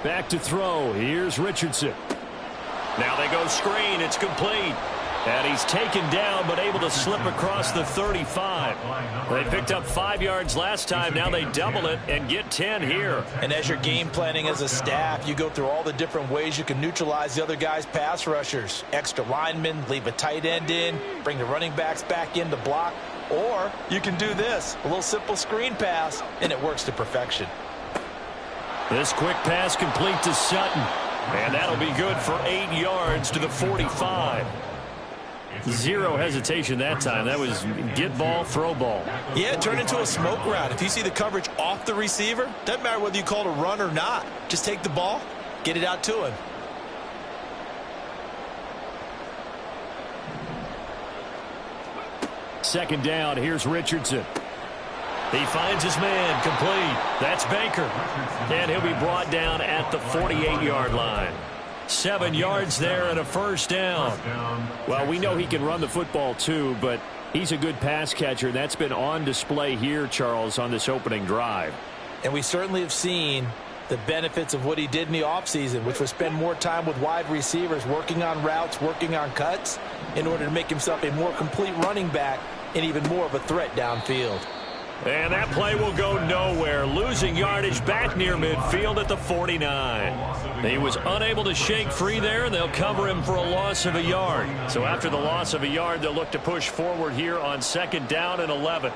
Back to throw. Here's Richardson. Now they go screen. It's complete. And he's taken down but able to slip across the 35. They picked up 5 yards last time. Now they double it and get 10 here. And as you're game planning as a staff, you go through all the different ways you can neutralize the other guy's pass rushers. Extra linemen, leave a tight end in, bring the running backs back in to block. Or you can do this, a little simple screen pass, and it works to perfection. This quick pass complete to Sutton. And that'll be good for 8 yards to the 45. Zero hesitation that time. That was get ball, throw ball. Yeah, it turned into a smoke route. If you see the coverage off the receiver, doesn't matter whether you call it a run or not. Just take the ball, get it out to him. Second down, here's Richardson. He finds his man, complete. That's Baker. And he'll be brought down at the 48-yard line. 7 yards there and a first down. Well, we know he can run the football too, but he's a good pass catcher. That's been on display here, Charles, on this opening drive. And we certainly have seen the benefits of what he did in the offseason, which was spend more time with wide receivers, working on routes, working on cuts, in order to make himself a more complete running back and even more of a threat downfield. And that play will go nowhere. Losing yardage back near midfield at the 49. He was unable to shake free there, and they'll cover him for a loss of a yard. So after the loss of a yard, they'll look to push forward here on 2nd down and 11.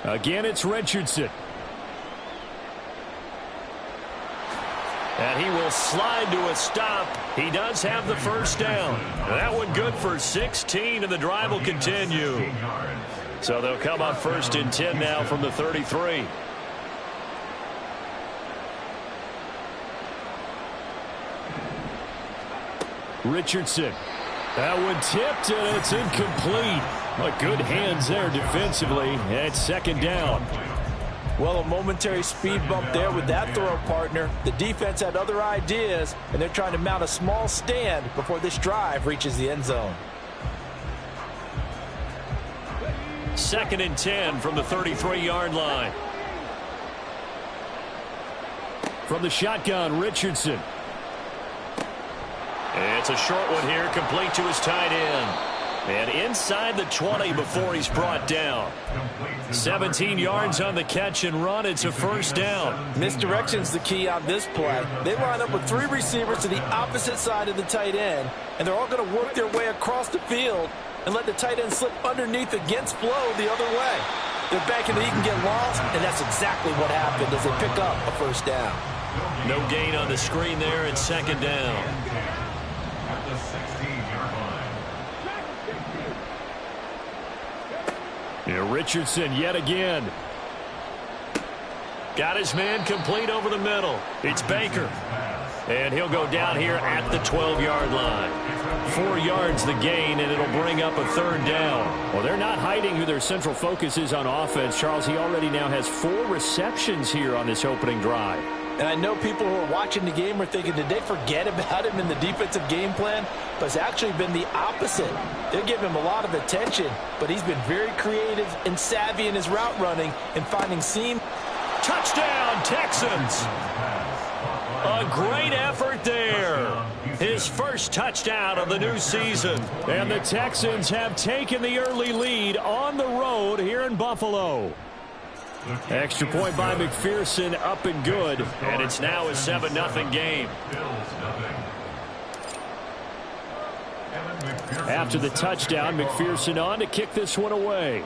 Again, it's Richardson. And he will slide to a stop. He does have the first down. That one good for 16, and the drive will continue. So they'll come up 1st and 10 now from the 33. Richardson. That one tipped, and it's incomplete. But good hands there defensively at 2nd down. Well, a momentary speed bump there with that throw, partner. The defense had other ideas, and they're trying to mount a small stand before this drive reaches the end zone. 2nd and 10 from the 33-yard line. From the shotgun, Richardson. It's a short one here, complete to his tight end. And inside the 20 before he's brought down. 17 yards on the catch and run. It's a first down. Misdirection's the key on this play. They line up with 3 receivers to the opposite side of the tight end, and they're all going to work their way across the field and let the tight end slip underneath against flow the other way. They're banking that he can get lost, and that's exactly what happened as they pick up a first down. No gain on the screen there at 2nd down. Richardson yet again. Got his man complete over the middle. It's Baker. And he'll go down here at the 12-yard line. 4 yards the gain, and it'll bring up a 3rd down. Well, they're not hiding who their central focus is on offense. Charles, he already now has 4 receptions here on this opening drive. And I know people who are watching the game are thinking, did they forget about him in the defensive game plan? But it's actually been the opposite. They're giving him a lot of attention, but he's been very creative and savvy in his route running and finding seam. Touchdown, Texans! A great effort there. His first touchdown of the new season. And the Texans have taken the early lead on the road here in Buffalo. Extra point by McPherson, up and good. And it's now a 7-0 game. After the touchdown, McPherson on to kick this one away.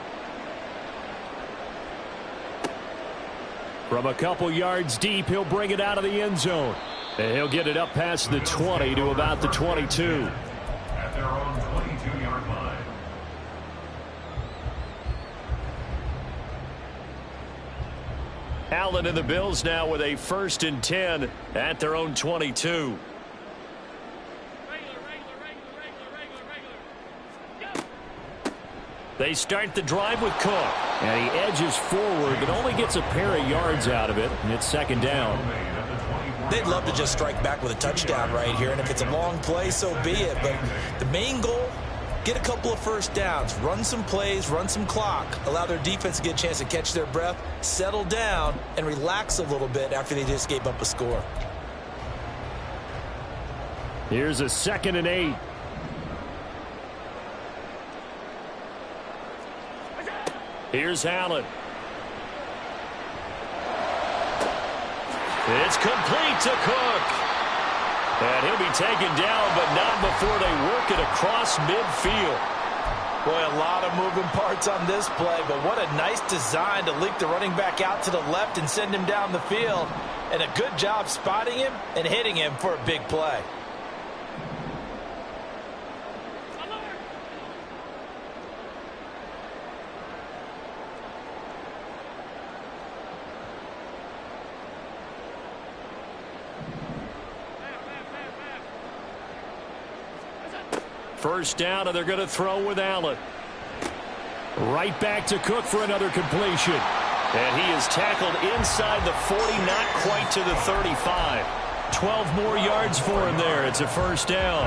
From a couple yards deep, he'll bring it out of the end zone. And he'll get it up past the 20 to about the 22. At their own 22-yard line. Allen and the Bills now with a 1st and 10 at their own 22. They start the drive with Cook. And he edges forward, but only gets a pair of yards out of it. And it's 2nd down. They'd love to just strike back with a touchdown right here. And if it's a long play, so be it. But the main goal get a couple of first downs, run some plays, run some clock, allow their defense to get a chance to catch their breath, settle down, and relax a little bit after they just gave up a score. Here's a 2nd and 8. Here's Allen. It's complete to Cook. And he'll be taken down, but not before they work it across midfield. Boy, a lot of moving parts on this play, but what a nice design to leak the running back out to the left and send him down the field. And a good job spotting him and hitting him for a big play. First down, and they're going to throw with Allen. Right back to Cook for another completion. And he is tackled inside the 40, not quite to the 35. 12 more yards for him there. It's a first down.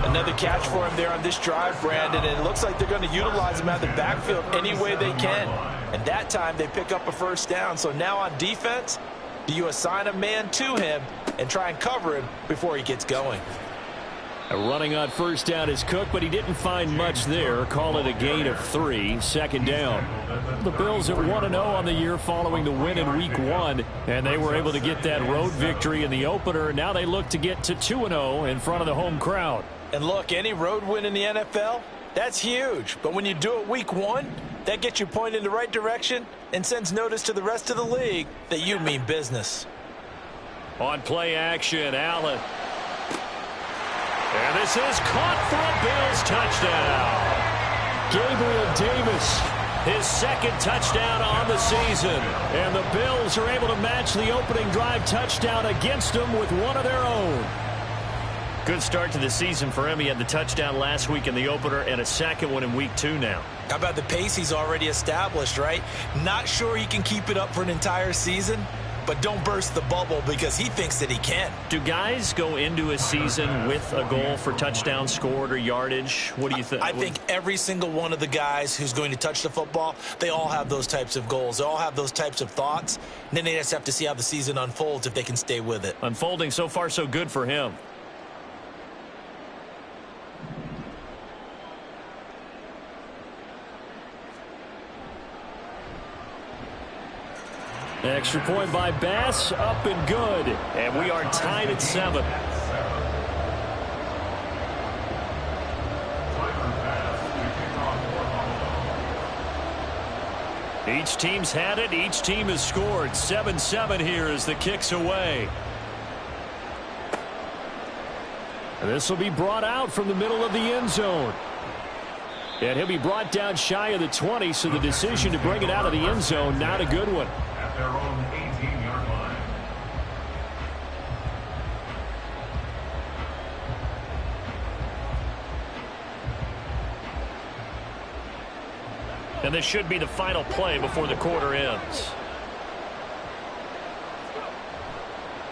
Another catch for him there on this drive, Brandon, and it looks like they're going to utilize him out of the backfield any way they can. And that time they pick up a first down. So now on defense, do you assign a man to him and try and cover him before he gets going? Running on first down is Cook, but he didn't find much there. Call it a gain of 3. Second down. The Bills at 1-0 on the year following the win in Week 1, and they were able to get that road victory in the opener. Now they look to get to 2-0 in front of the home crowd. And look, any road win in the NFL, that's huge. But when you do it Week 1, that gets you pointed in the right direction and sends notice to the rest of the league that you mean business. On play action, Allen. And this is caught for a Bills touchdown. Gabriel Davis, his 2nd touchdown on the season. And the Bills are able to match the opening drive touchdown against them with one of their own. Good start to the season for him. He had the touchdown last week in the opener and a 2nd one in Week 2 now. How about the pace he's already established, right? Not sure he can keep it up for an entire season, but don't burst the bubble because he thinks that he can. Do guys go into a season with a goal for touchdown scored or yardage? What do you think? I think every single one of the guys who's going to touch the football, they all have those types of goals. They all have those types of thoughts. And then they just have to see how the season unfolds if they can stay with it. Unfolding so far so good for him. Extra point by Bass, up and good. And we are tied at 7. Each team's had it. Each team has scored. 7-7 here as the kick's away. And this will be brought out from the middle of the end zone. And he'll be brought down shy of the 20, so the decision to bring it out of the end zone, not a good one. At their own 18-yard line. And this should be the final play before the quarter ends.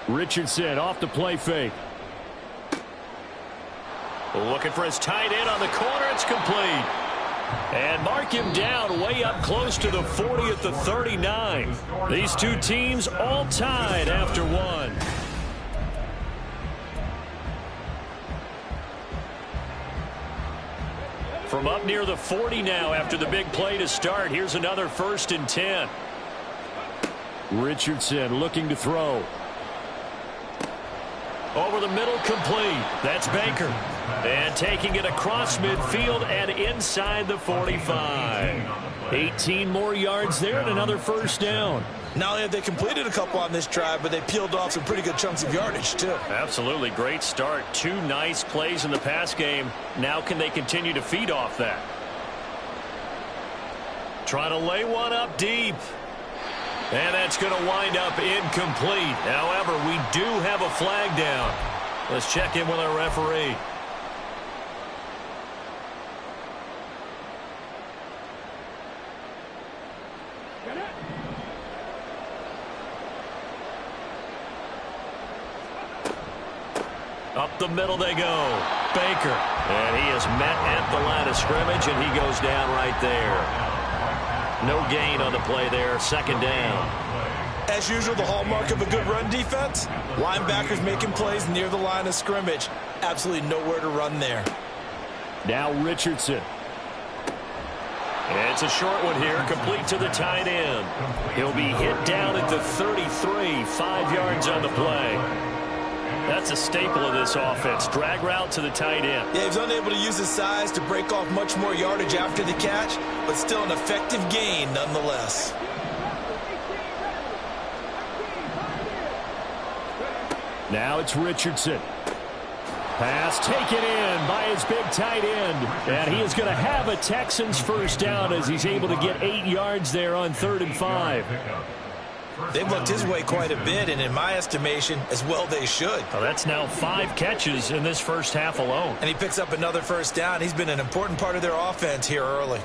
Richardson off the play fake. Looking for his tight end on the corner. It's complete. And mark him down way up close to the 40 at the 39. These two teams all tied after one. From up near the 40 now after the big play to start. Here's another 1st and 10. Richardson looking to throw. Over the middle, complete. That's Baker. And taking it across midfield and inside the 45. 18 more yards there and another 1st down. Not only have they completed a couple on this drive, but they peeled off some pretty good chunks of yardage, too. Absolutely. Great start. 2 nice plays in the pass game. Now can they continue to feed off that? Trying to lay one up deep. And that's going to wind up incomplete. However, we do have a flag down. Let's check in with our referee. Up the middle they go. Baker. And he is met at the line of scrimmage, and he goes down right there. No gain on the play there, second down. As usual, the hallmark of a good run defense, linebackers making plays near the line of scrimmage. Absolutely nowhere to run there. Now Richardson. And it's a short one here, complete to the tight end. He'll be hit down at the 33, 5 yards on the play. That's a staple of this offense. Drag route to the tight end. Yeah, he was unable to use his size to break off much more yardage after the catch, but still an effective gain nonetheless. Now it's Richardson. Pass taken in by his big tight end. And he is going to have a Texans first down as he's able to get 8 yards there on 3rd and 5. They've looked his way quite a bit, and in my estimation, as well they should. Well, that's now 5 catches in this first half alone. And he picks up another first down. He's been an important part of their offense here early.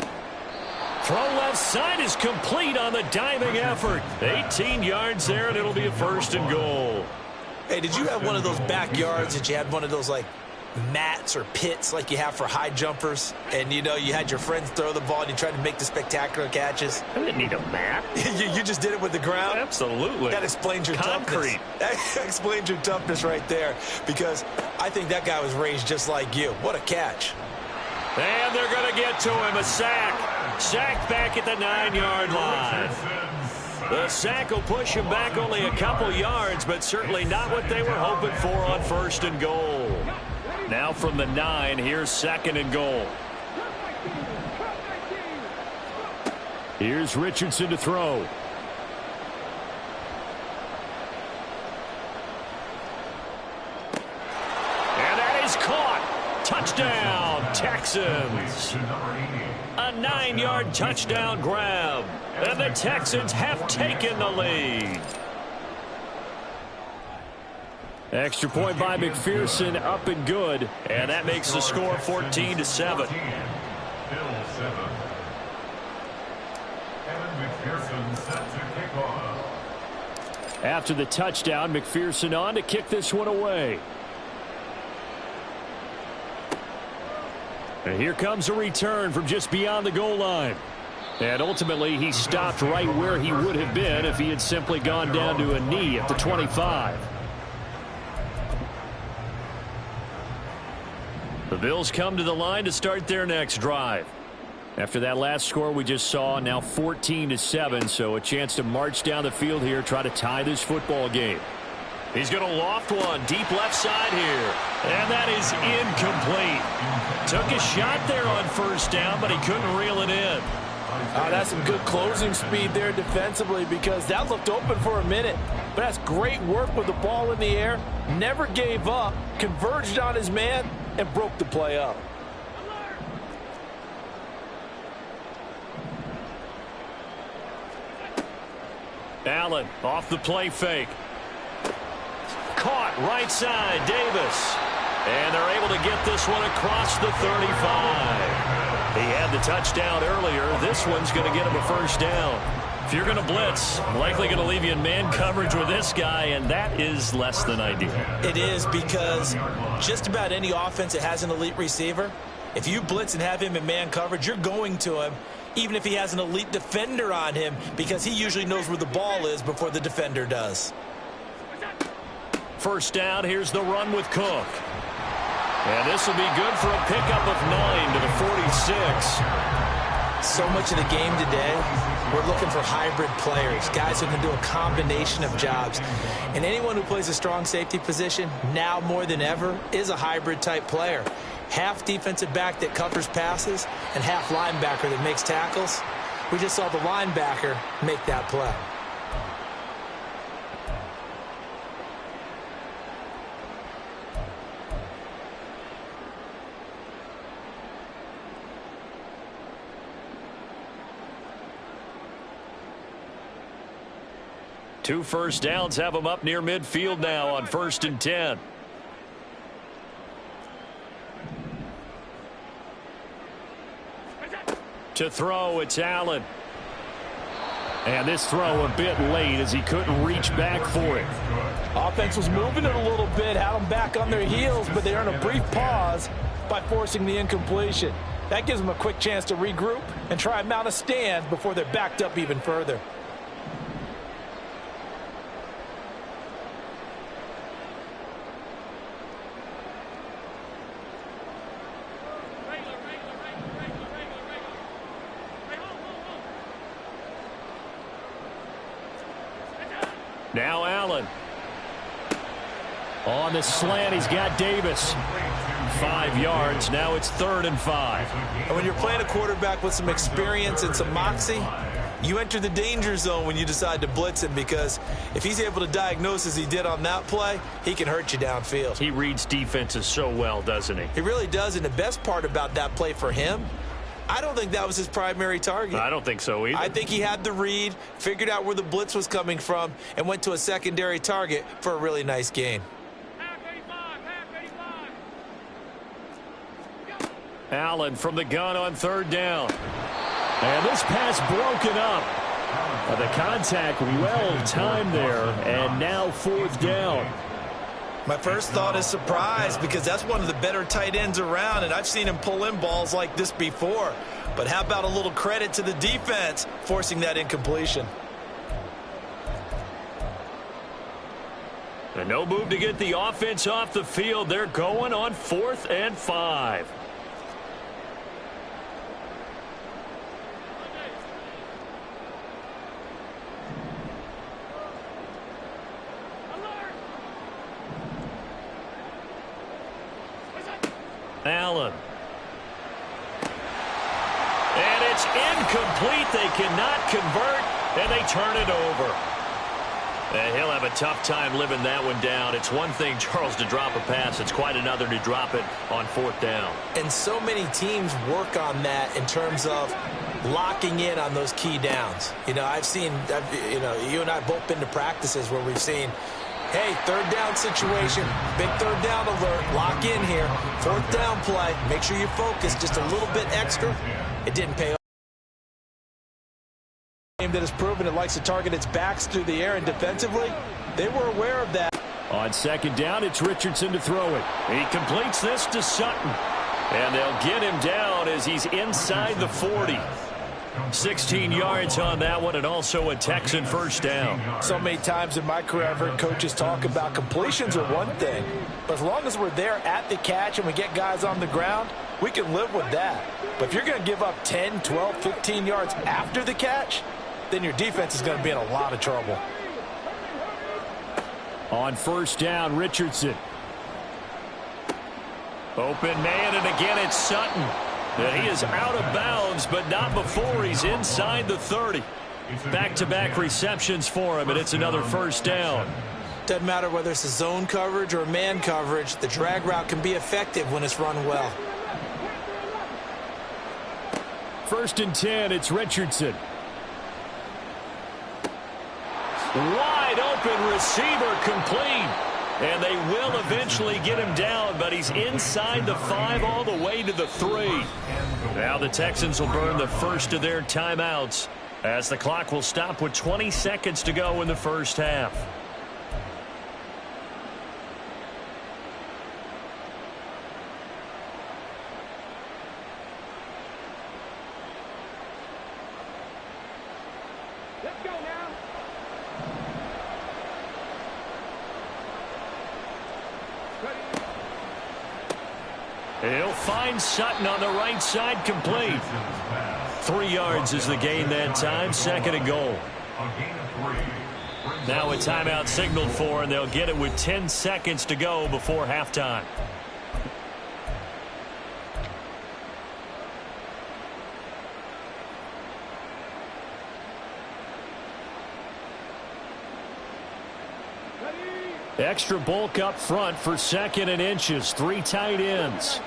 Throw left side is complete on the diving effort. 18 yards there, and it'll be a 1st and goal. Hey, did you have one of those backyards that you had one of those, like, mats or pits like you have for high jumpers? And, you know, you had your friends throw the ball and you tried to make the spectacular catches? I didn't need a mat. you just did it with the ground? Absolutely. That explains your concrete. Toughness. That explains your toughness right there, because I think that guy was raised just like you. What a catch. And they're going to get to him. A sack. Sacked back at the 9-yard line. The sack will push him back only a couple yards, but certainly not what they were hoping for on 1st and goal. Now from the 9, here's 2nd and goal. Here's Richardson to throw. And that is caught. Touchdown, Texans. A 9-yard touchdown grab. And the Texans have taken the lead. Extra point by McPherson, up and good. And that makes the score 14-7. After the touchdown, McPherson on to kick this one away. And here comes a return from just beyond the goal line. And ultimately, he stopped right where he would have been if he had simply gone down to a knee at the 25. The Bills come to the line to start their next drive. After that last score we just saw, now 14-7, so a chance to march down the field here, try to tie this football game. He's going to loft one deep left side here. And that is incomplete. Took a shot there on 1st down, but he couldn't reel it in. That's some good closing speed there defensively, because that looked open for a minute. But that's great work with the ball in the air. Never gave up, converged on his man, and broke the play up. Allen off the play fake. Caught right side, Davis. And they're able to get this one across the 35. He had the touchdown earlier. This one's going to get him a 1st down. If you're going to blitz, likely going to leave you in man coverage with this guy, and that is less than ideal. It is, because just about any offense that has an elite receiver, if you blitz and have him in man coverage, you're going to him, even if he has an elite defender on him, because he usually knows where the ball is before the defender does. 1st down, here's the run with Cook. And this will be good for a pickup of 9 to the 46. So much of the game today, we're looking for hybrid players, guys who can do a combination of jobs. And anyone who plays a strong safety position, now more than ever, is a hybrid type player. Half defensive back that covers passes and half linebacker that makes tackles. We just saw the linebacker make that play. Two 1st downs have him up near midfield now on 1st and 10. To throw, it's Allen. And this throw a bit late as he couldn't reach back for it. Offense was moving it a little bit, had them back on their heels, but they earned a brief pause by forcing the incompletion. That gives them a quick chance to regroup and try and mount a stand before they're backed up even further. Now Allen. On the slant, he's got Davis. 5 yards. Now it's 3rd and 5. And when you're playing a quarterback with some experience and some moxie, you enter the danger zone when you decide to blitz him, because if he's able to diagnose as he did on that play, he can hurt you downfield. He reads defenses so well, doesn't he? He really does, and the best part about that play for him, I don't think that was his primary target. I don't think so either. I think he had the read, figured out where the blitz was coming from, and went to a secondary target for a really nice gain. Allen from the gun on 3rd down. And this pass broken up. The contact well timed there, and now 4th down. My first thought is surprise, because that's one of the better tight ends around, and I've seen him pull in balls like this before. But how about a little credit to the defense forcing that incompletion? And no move to get the offense off the field. They're going on 4th and 5. Allen. And it's incomplete. They cannot convert, and they turn it over. And he'll have a tough time living that one down. It's one thing, Charles, to drop a pass. It's quite another to drop it on 4th down. And so many teams work on that in terms of locking in on those key downs. You know, you and I have both been to practices where we've seen, hey, 3rd down situation, big 3rd down alert, lock in here, 4th down play, make sure you focus just a little bit extra. It didn't pay off. That has proven it likes to target its backs through the air, and defensively, they were aware of that. On 2nd down, it's Richardson to throw it. He completes this to Sutton, and they'll get him down as he's inside the 40. 16 yards on that one, and also a Texan 1st down. So many times in my career, I've heard coaches talk about completions are one thing, but as long as we're there at the catch and we get guys on the ground, we can live with that. But if you're going to give up 10, 12, 15 yards after the catch, then your defense is going to be in a lot of trouble. On 1st down, Richardson. Open man, and again it's Sutton. And he is out of bounds, but not before he's inside the 30. Back-to-back receptions for him, and it's another 1st down. Doesn't matter whether it's a zone coverage or man coverage, the drag route can be effective when it's run well. 1st and 10, it's Richardson. Wide open receiver, complete. And they will eventually get him down, but he's inside the 5 all the way to the 3. Now the Texans will burn the first of their timeouts as the clock will stop with 20 seconds to go in the 1st half. Let's go now. He'll find Sutton on the right side, complete. 3 yards is the gain that time, 2nd and goal. Now a timeout signaled for, and they'll get it with 10 seconds to go before halftime. Extra bulk up front for 2nd and inches. 3 tight ends.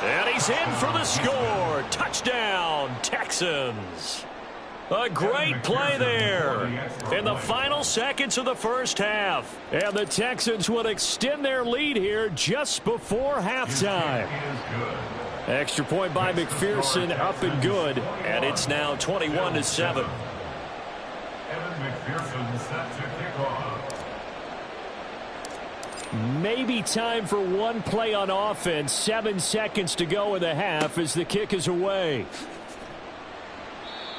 And he's in for the score. Touchdown, Texans. A great play there in the final seconds of the 1st half. And the Texans will extend their lead here just before halftime. Extra point by McPherson, up and good, and it's now 21-7. Evan McPherson set to kick off. Maybe time for one play on offense. 7 seconds to go in the half as the kick is away.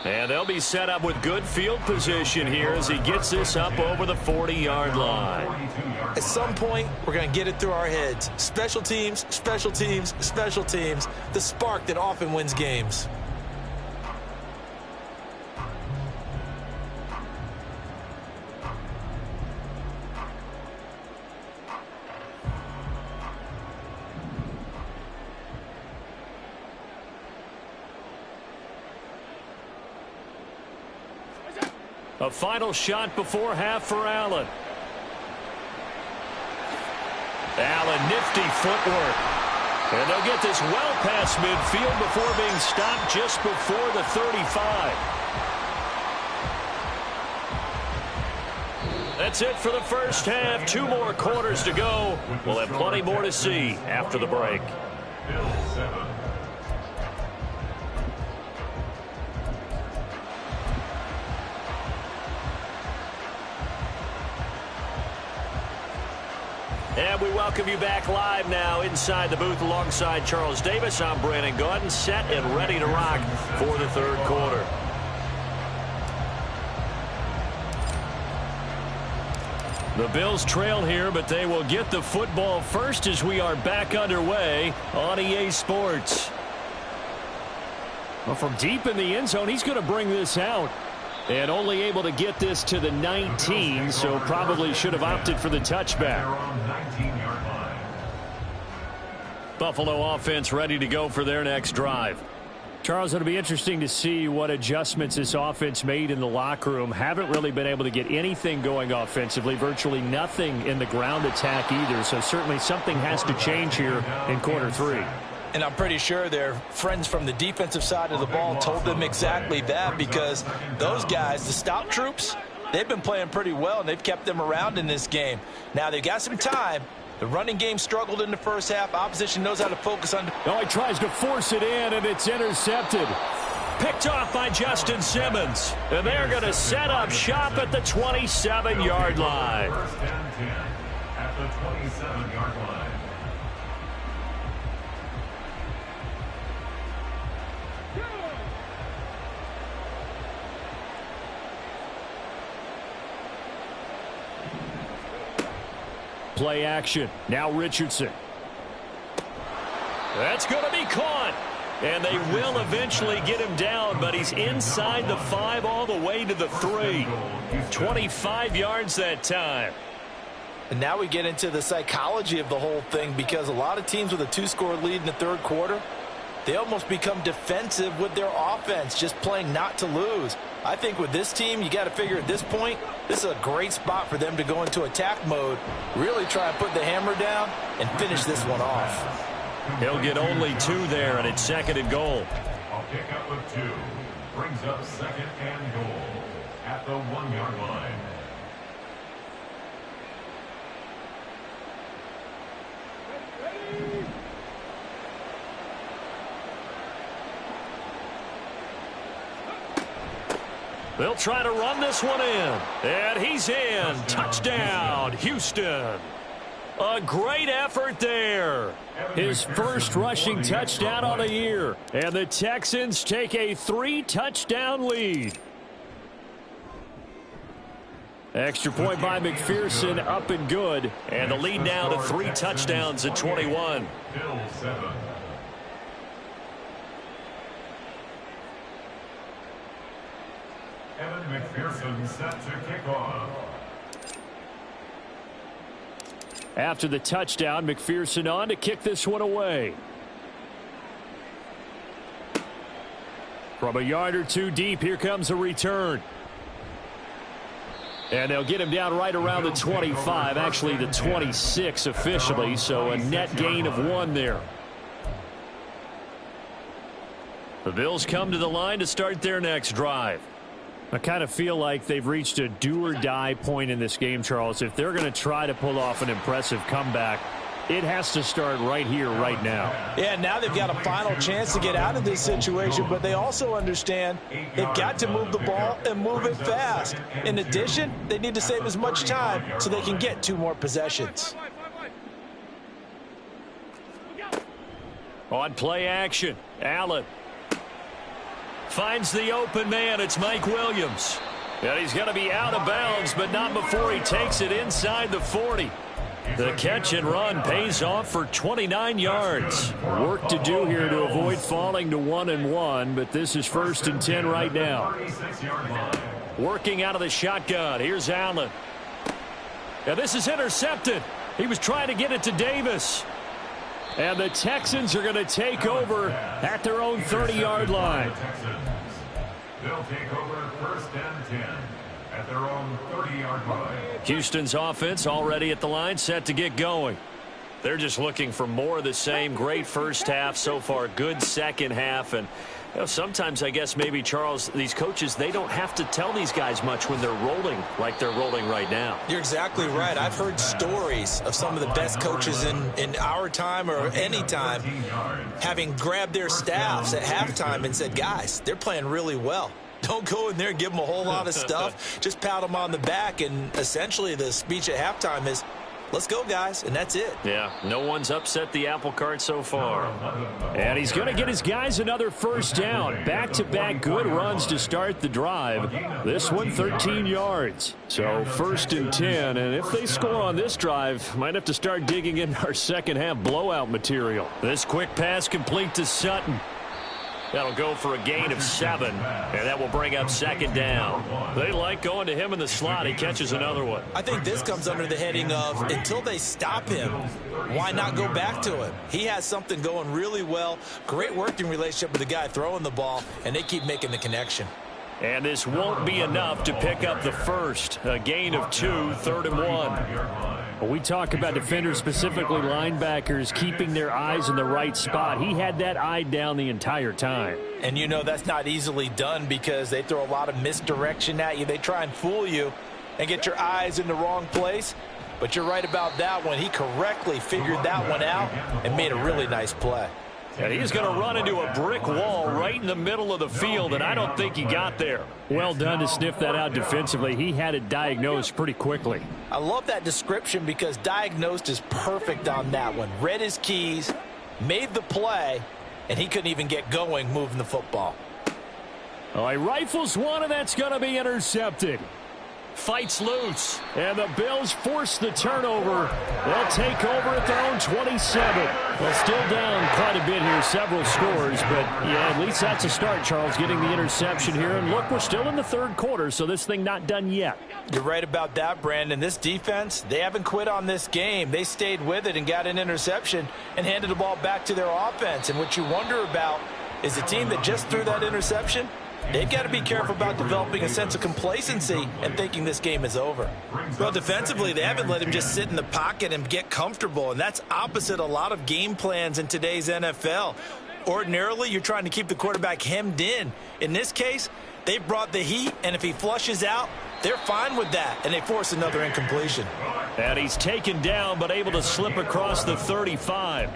And they'll be set up with good field position here as he gets this up over the 40-yard line. At some point, we're going to get it through our heads. Special teams, special teams, special teams. The spark that often wins games. A final shot before half for Allen. Allen, nifty footwork. And they'll get this well past midfield before being stopped just before the 35. That's it for the first half. 2 more quarters to go. We'll have plenty more to see after the break. Bill 7. And we welcome you back live now inside the booth alongside Charles Davis. I'm Brandon Gaudin, set and ready to rock for the third quarter. The Bills trail here, but they will get the football first as we are back underway on EA Sports. Well, from deep in the end zone, he's going to bring this out. And only able to get this to the 19, so probably should have opted for the touchback. Buffalo offense ready to go for their next drive. Charles, it'll be interesting to see what adjustments this offense made in the locker room. Haven't really been able to get anything going offensively, virtually nothing in the ground attack either, so certainly something has to change here in quarter 3. And I'm pretty sure their friends from the defensive side of the ball told them exactly that, because those guys, the stout troops, they've been playing pretty well, and they've kept them around in this game. Now, they've got some time. The running game struggled in the first half. Opposition knows how to focus on. Oh, he tries to force it in, and it's intercepted. Picked off by Justin Simmons. And they're going to set up shop at the 27-yard line. First and 10 at the 27-yard line. Play action. Now Richardson. That's going to be caught. And they will eventually get him down, but he's inside the 5 all the way to the 3. 25 yards that time. And now we get into the psychology of the whole thing, because a lot of teams with a 2-score lead in the third quarter, they almost become defensive with their offense, just playing not to lose. I think with this team, you got to figure at this point, this is a great spot for them to go into attack mode, really try and put the hammer down and finish this one off. He'll get only 2 there, and it's 2nd and goal. A pickup of 2 brings up 2nd and goal at the 1-yard line. They'll try to run this one in. And he's in. Touchdown, Houston. A great effort there. His first rushing touchdown on the year. And the Texans take a 3-touchdown lead. Extra point by McPherson, up and good. And the lead now to 3 touchdowns at 21. Bill 7. Evan McPherson set to kick off. After the touchdown, McPherson on to kick this one away. From a yard or 2 deep, here comes a return. And they'll get him down right around the 25, actually the 26 officially, so a net gain of 1 there. The Bills come to the line to start their next drive. I kind of feel like they've reached a do-or-die point in this game, Charles. If they're going to try to pull off an impressive comeback, It has to start right here, right now. Yeah, now they've got a final chance to get out of this situation, but they also understand they've got to move the ball and move it fast. In addition, they need to save as much time so they can get 2 more possessions. On play action, Allen finds the open man. It's Mike Williams. And he's going to be out of bounds, but not before he takes it inside the 40. The catch and run pays off for 29 yards. Work to do here to avoid falling to 1-1, but this is 1st and 10 right now. Working out of the shotgun. Here's Allen. Now this is intercepted. He was trying to get it to Davis. And the Texans are going to take over at their own 30-yard line. They'll take over 1st and 10 at their own 30-yard line. Houston's offense already at the line, set to get going. They're just looking for more of the same. Great first half so far, good second half. And you know, sometimes I guess maybe, Charles, these coaches, they don't have to tell these guys much when they're rolling like they're rolling right now. You're exactly right. I've heard stories of some of the best coaches in our time or any time having grabbed their staffs at halftime and said, guys, they're playing really well. Don't go in there and give them a whole lot of stuff. Just pat them on the back, and essentially the speech at halftime is, let's go, guys, and that's it. Yeah, no one's upset the apple cart so far. And he's going to get his guys another first down. Back-to-back good runs to start the drive. This one 13 yards. So 1st and 10, and if they score on this drive, might have to start digging in our second half blowout material. This quick pass complete to Sutton. That'll go for a gain of 7, and that will bring up 2nd down. They like going to him in the slot. He catches another one. I think this comes under the heading of, until they stop him, why not go back to him? He has something going really well. Great working relationship with the guy throwing the ball, and they keep making the connection. And this won't be enough to pick up the first. A gain of 2, 3rd and 1. Well, we talk about defenders, specifically linebackers, keeping their eyes in the right spot. He had that eye down the entire time. And you know that's not easily done because they throw a lot of misdirection at you. They try and fool you and get your eyes in the wrong place. But you're right about that one. He correctly figured that one out and made a really nice play. And he's going to run into a brick wall right in the middle of the field, and I don't think he got there. Well done to sniff that out defensively. He had it diagnosed pretty quickly. I love that description because diagnosed is perfect on that one. Read his keys, made the play, and he couldn't even get going moving the football. Oh, he rifles one, and that's going to be intercepted. Fights loose, and the Bills force the turnover. They'll take over at their own 27. Well, still down quite a bit here, several scores, but yeah, at least that's a start, Charles, getting the interception here. And look, we're still in the 3rd quarter, so this thing not done yet. You're right about that, Brandon. This defense, they haven't quit on this game. They stayed with it and got an interception and handed the ball back to their offense. And what you wonder about is the team that just threw that interception, they've got to be careful about developing a sense of complacency and thinking this game is over. Well, defensively, they haven't let him just sit in the pocket and get comfortable, and that's opposite a lot of game plans in today's NFL. Ordinarily, you're trying to keep the quarterback hemmed in. In this case, they brought the heat, and if he flushes out, they're fine with that, and they force another incompletion. And he's taken down, but able to slip across the 35.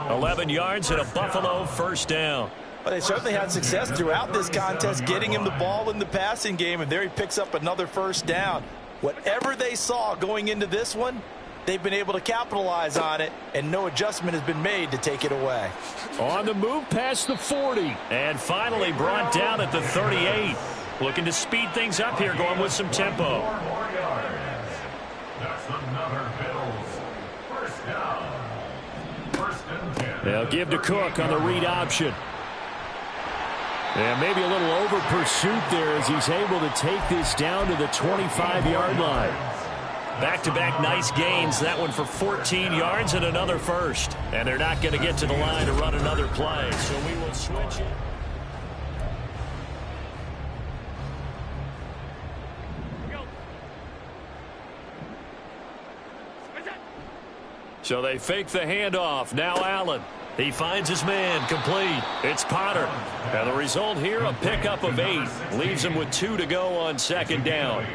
11 yards and a Buffalo first down. Well, they certainly had success throughout this contest, getting him the ball in the passing game, and there he picks up another first down. Whatever they saw going into this one, they've been able to capitalize on it, and no adjustment has been made to take it away. On the move past the 40, and finally brought down at the 38. Looking to speed things up here, going with some tempo. That's another Bills first down. 1st and 10. They'll give to Cook on the read option. And maybe a little over pursuit there as he's able to take this down to the 25-yard line. Back-to-back nice gains. That one for 14 yards and another first. And they're not going to get to the line to run another play. So we will switch it. So they fake the handoff. Now Allen. He finds his man, complete. It's Potter. And the result here, a pickup of 8. Leaves him with 2 to go on 2nd down.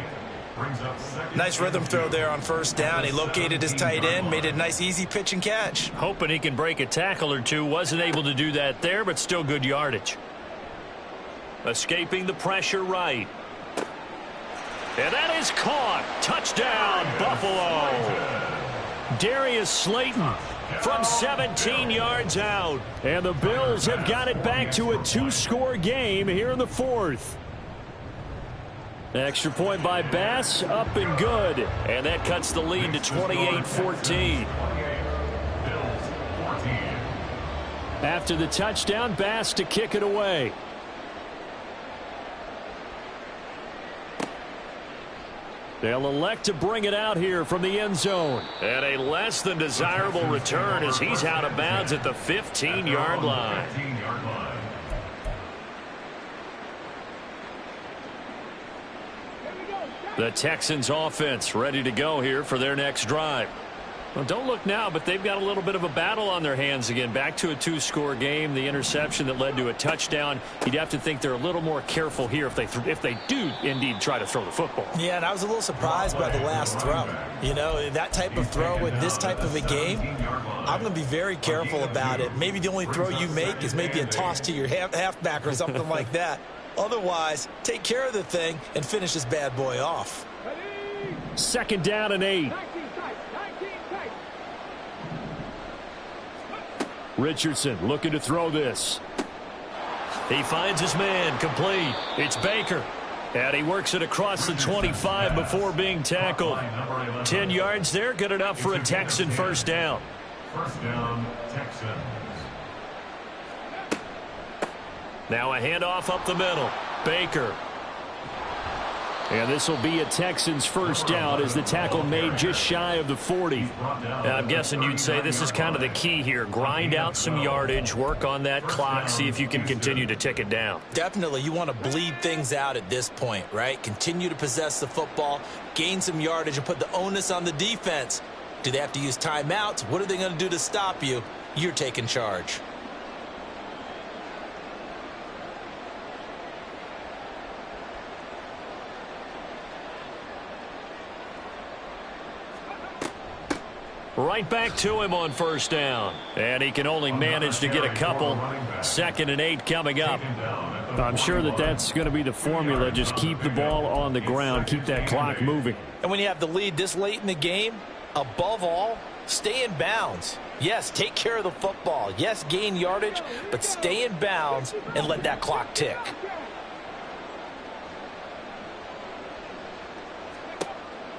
Brings up second. Nice rhythm throw there on first down. He located his tight end, made it a nice easy pitch and catch. Hoping he can break a tackle or two. Wasn't able to do that there, but still good yardage. Escaping the pressure right. And that is caught. Touchdown, Buffalo. Darius Slayton from 17 yards out. And the Bills have got it back to a two-score game here in the fourth. Extra point by Bass, up and good. And that cuts the lead to 28-14. After the touchdown, Bass to kick it away. They'll elect to bring it out here from the end zone. And a less than desirable return as he's out of bounds at the 15-yard line. The Texans offense ready to go here for their next drive. Well, don't look now, but they've got a little bit of a battle on their hands again. Back to a two-score game. The interception that led to a touchdown. You'd have to think they're a little more careful here if they do indeed try to throw the football. Yeah, and I was a little surprised by the last throw. You know, that type of throw in this type of a game, I'm going to be very careful about it. Maybe the only throw you make is maybe a toss to your halfback or something like that. Otherwise, take care of the thing and finish this bad boy off. Second down and 8. Richardson looking to throw this. He finds his man, complete. It's Baker. And he works it across the 25 before being tackled. 10 yards there, good enough for a Texan first down. First down, Texans. Now a handoff up the middle. Baker. And this will be a Texans first down as the tackle made just shy of the 40. I'm guessing you'd say this is kind of the key here. Grind out some yardage, work on that clock, see if you can continue to tick it down. Definitely, you want to bleed things out at this point, right? Continue to possess the football, gain some yardage, and put the onus on the defense. Do they have to use timeouts? What are they going to do to stop you? You're taking charge. Right back to him on first down. And he can only manage to get a couple. 2nd and 8 coming up. I'm sure that's going to be the formula. Just keep the ball on the ground. Keep that clock moving. And when you have the lead this late in the game, above all, stay in bounds. Yes, take care of the football. Yes, gain yardage, but stay in bounds and let that clock tick.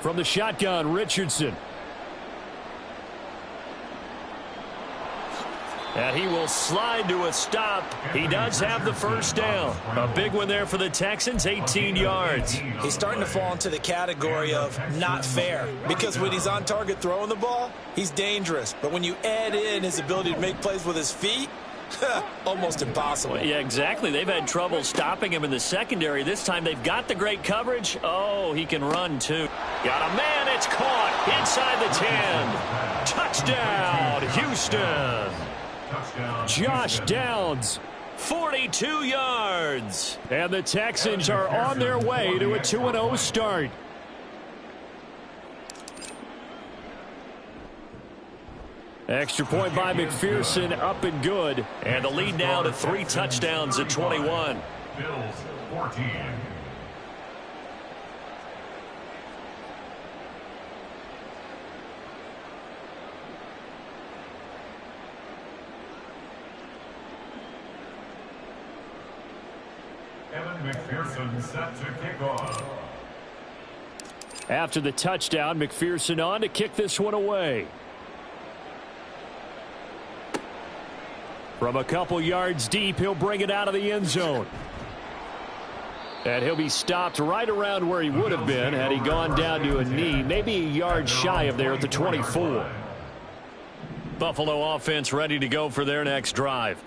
From the shotgun, Richardson. And he will slide to a stop. He does have the first down. A big one there for the Texans, 18 yards. He's starting to fall into the category of not fair, because when he's on target throwing the ball, he's dangerous. But when you add in his ability to make plays with his feet, almost impossible. Well, yeah, exactly. They've had trouble stopping him in the secondary. This time they've got the great coverage. Oh, he can run too. Got a man. It's caught inside the 10. Touchdown, Houston. Josh Downs, 42 yards. And the Texans are on their way to a 2-0 start. Extra point by McPherson, up and good. And the lead now to 3 touchdowns at 21. Bills 14. Evan McPherson set to kick off. After the touchdown, McPherson on to kick this one away. From a couple yards deep, he'll bring it out of the end zone. And he'll be stopped right around where he would have been had he gone down to a knee, maybe a yard shy of there at the 24. Buffalo offense ready to go for their next drive.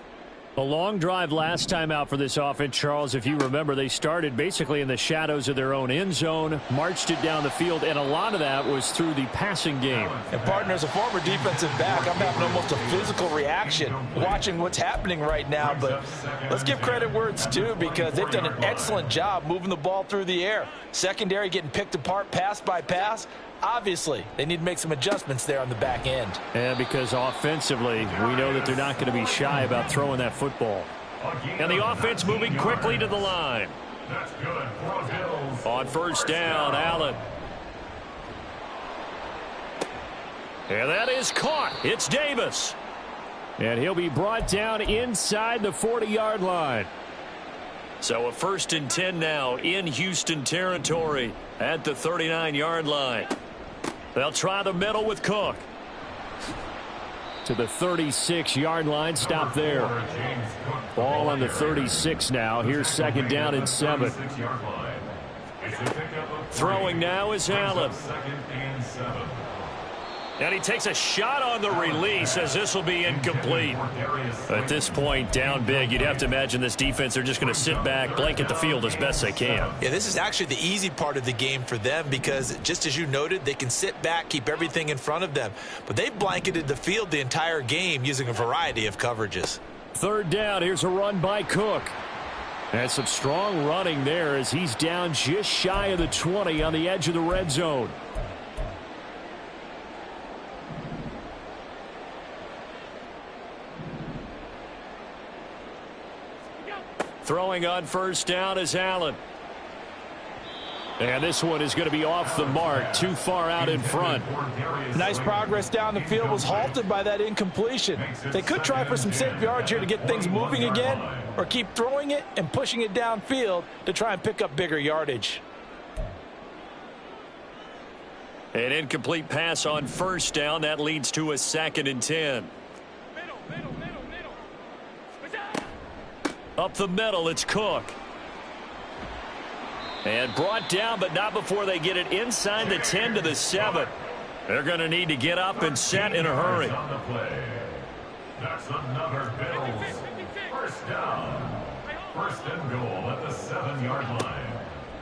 A long drive last time out for this offense, Charles. If you remember, they started basically in the shadows of their own end zone, marched it down the field, and a lot of that was through the passing game. And, partner, as a former defensive back, I'm having almost a physical reaction watching what's happening right now. But let's give credit where it's due, because they've done an excellent job moving the ball through the air. Secondary getting picked apart pass by pass. Obviously, they need to make some adjustments there on the back end. And because offensively, we know that they're not going to be shy about throwing that football. And the offense moving quickly to the line. That's good for the Bills. On first down, Allen. And that is caught. It's Davis. And he'll be brought down inside the 40-yard line. So a 1st and 10 now in Houston territory at the 39-yard line. They'll try the middle with Cook. To the 36-yard line, stop there. Ball on the 36 now. Here's 2nd down and 7. Throwing now is Allen. And he takes a shot on the release, as this will be incomplete. At this point, down big, you'd have to imagine this defense, they're just going to sit back, blanket the field as best they can. Yeah, this is actually the easy part of the game for them, because just as you noted, they can sit back, keep everything in front of them. But they've blanketed the field the entire game using a variety of coverages. 3rd down, here's a run by Cook. And some strong running there as he's down just shy of the 20 on the edge of the red zone. Throwing on first down is Allen. And this one is going to be off the mark, too far out in front. Nice progress down the field, was halted by that incompletion. They could try for some safe yards here to get things moving again, or keep throwing it and pushing it downfield to try and pick up bigger yardage. An incomplete pass on first down. That leads to a 2nd and 10. Up the middle, it's Cook. And brought down, but not before they get it inside the 10 to the 7. They're going to need to get up and set in a hurry. That's another Bills. First down. 1st and goal at the 7-yard line.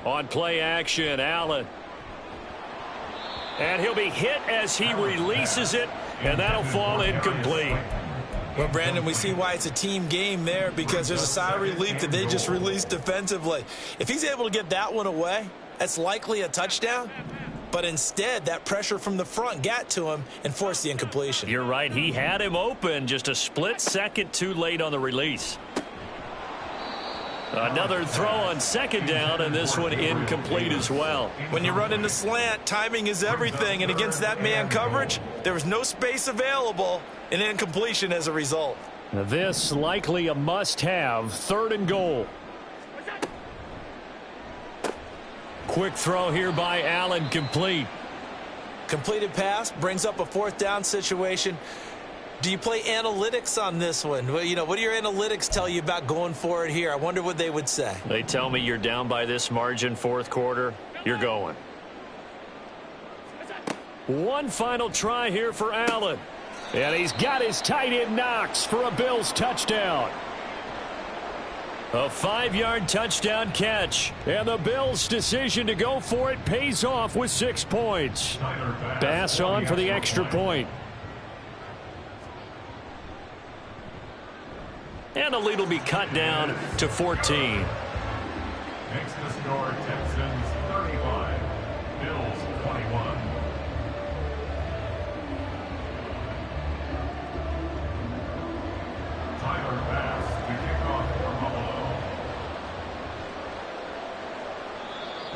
On play action, Allen. And he'll be hit as he releases it, and that'll fall incomplete. Well, Brandon, we see why it's a team game there, because there's a sigh of relief that they just released defensively. If he's able to get that one away, that's likely a touchdown. But instead, that pressure from the front got to him and forced the incompletion. You're right. He had him open, just a split second too late on the release. Another throw on 2nd down, and this one incomplete as well. When you run into slant, timing is everything, and against that man coverage, there was no space available, and incompletion as a result. This likely a must-have, 3rd and goal. Quick throw here by Allen, complete. Completed pass brings up a 4th down situation. Do you play analytics on this one? Well, you know, what do your analytics tell you about going for it here? I wonder what they would say. They tell me you're down by this margin, 4th quarter, you're going. One final try here for Allen. And he's got his tight end Knox for a Bills touchdown. A 5-yard touchdown catch. And the Bills' decision to go for it pays off with 6 points. Bass on for the extra point. And the lead will be cut down to 14. Makes the score Texans 35, Bills 21. Tyler Bass to kick off for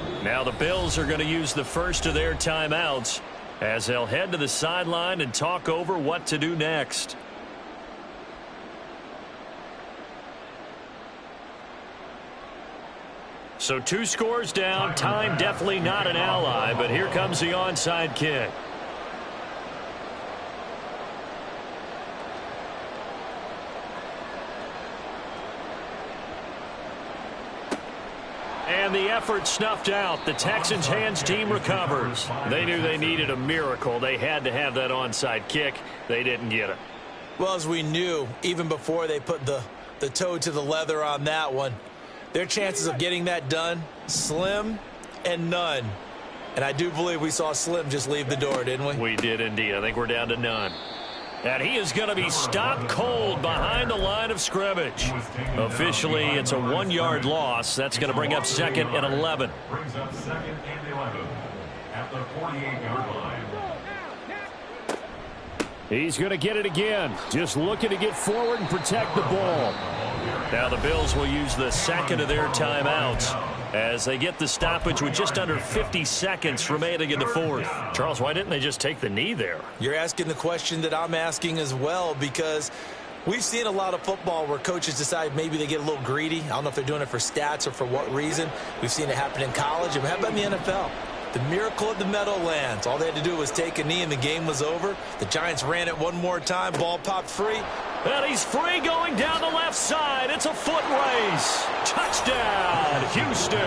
Buffalo. Now the Bills are going to use the first of their timeouts as they'll head to the sideline and talk over what to do next. So 2 scores down, time definitely not an ally, but here comes the onside kick. And the effort snuffed out. The Texans' hands team recovers. They knew they needed a miracle. They had to have that onside kick. They didn't get it. Well, as we knew, even before they put the the toe to the leather on that one. Their chances of getting that done, slim and none. And I do believe we saw Slim just leave the door, didn't we? We did indeed. I think we're down to none. And he is going to be stopped cold behind the line of scrimmage. Officially, it's a 1-yard loss. That's going to bring up 2nd and 11. Brings up 2nd and 11 at the 48-yard line. He's going to get it again. Just looking to get forward and protect the ball. Now the Bills will use the second of their timeouts as they get the stoppage with just under 50 seconds remaining in the fourth. Charles, why didn't they just take the knee there? You're asking the question that I'm asking as well, because we've seen a lot of football where coaches decide maybe they get a little greedy. I don't know if they're doing it for stats or for what reason. We've seen it happen in college. And how about in the NFL? The miracle of the Meadowlands. All they had to do was take a knee and the game was over. The Giants ran it one more time. Ball popped free. And he's free going down the left side. It's a foot race. Touchdown, Houston.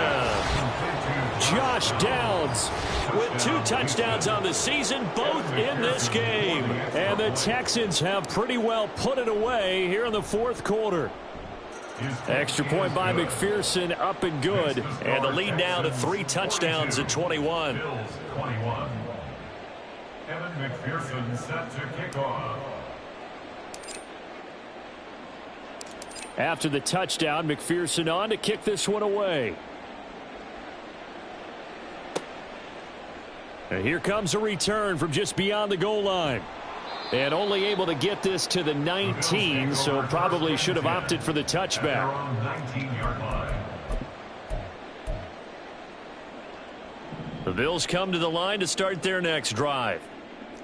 Josh Downs with 2 touchdowns on the season, both in this game. And the Texans have pretty well put it away here in the fourth quarter. Extra point by McPherson, up and good. And the lead now to 3 touchdowns at 21. Bills 21. Evan McPherson set to kick off. After the touchdown, McPherson on to kick this one away. And here comes a return from just beyond the goal line. And only able to get this to the 19, so probably should have opted for the touchback. The Bills come to the line to start their next drive.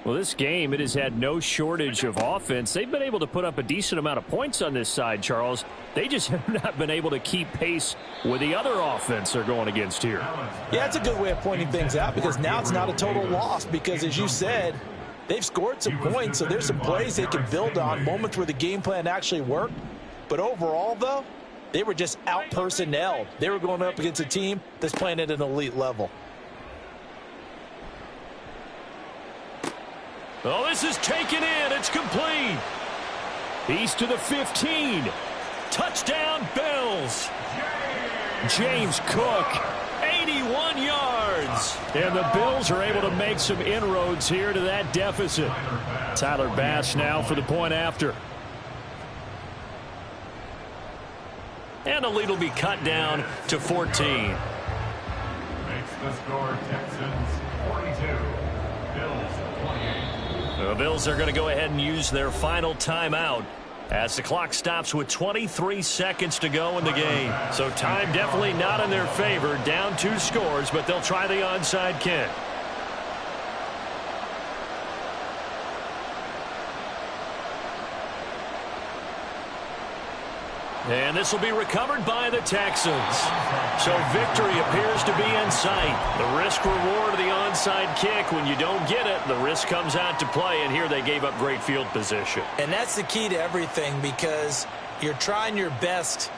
Well, this game, it has had no shortage of offense. They've been able to put up a decent amount of points on this side, Charles. They just have not been able to keep pace with the other offense they're going against here. Yeah, it's a good way of pointing things out, because now it's not a total loss, because as you said, they've scored some points, so there's some plays they can build on, moments where the game plan actually worked. But overall, though, they were just out-personnelled. They were going up against a team that's playing at an elite level. Oh, this is taken in. It's complete. He's to the 15. Touchdown, Bills. James Cook, 81 yards. And the Bills are able to make some inroads here to that deficit. Tyler Bass now for the point after. And the lead will be cut down to 14. Makes the score Texans 42. Bills 28. The Bills are going to go ahead and use their final timeout as the clock stops with 23 seconds to go in the game. So time definitely not in their favor. Down 2 scores, but they'll try the onside kick. And this will be recovered by the Texans. So victory appears to be in sight. The risk-reward of the onside kick, when you don't get it, the risk comes out to play, and here they gave up great field position. And that's the key to everything, because you're trying your best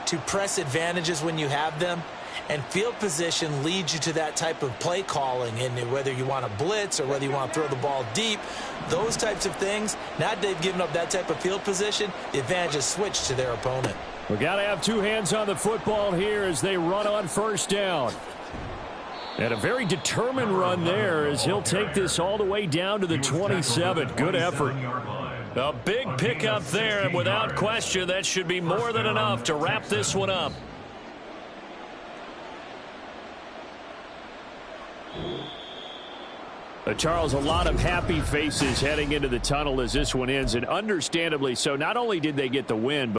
to press advantages when you have them, and field position leads you to that type of play calling. And whether you want to blitz or whether you want to throw the ball deep, those types of things, now that they've given up that type of field position, the advantage is switched to their opponent. We got to have 2 hands on the football here as they run on first down. And a very determined run there as he'll take this all the way down to the 27. Good effort. A big pickup there, and without question, that should be more than enough to wrap this one up. Charles, a lot of happy faces heading into the tunnel as this one ends, and understandably so. Not only did they get the win, but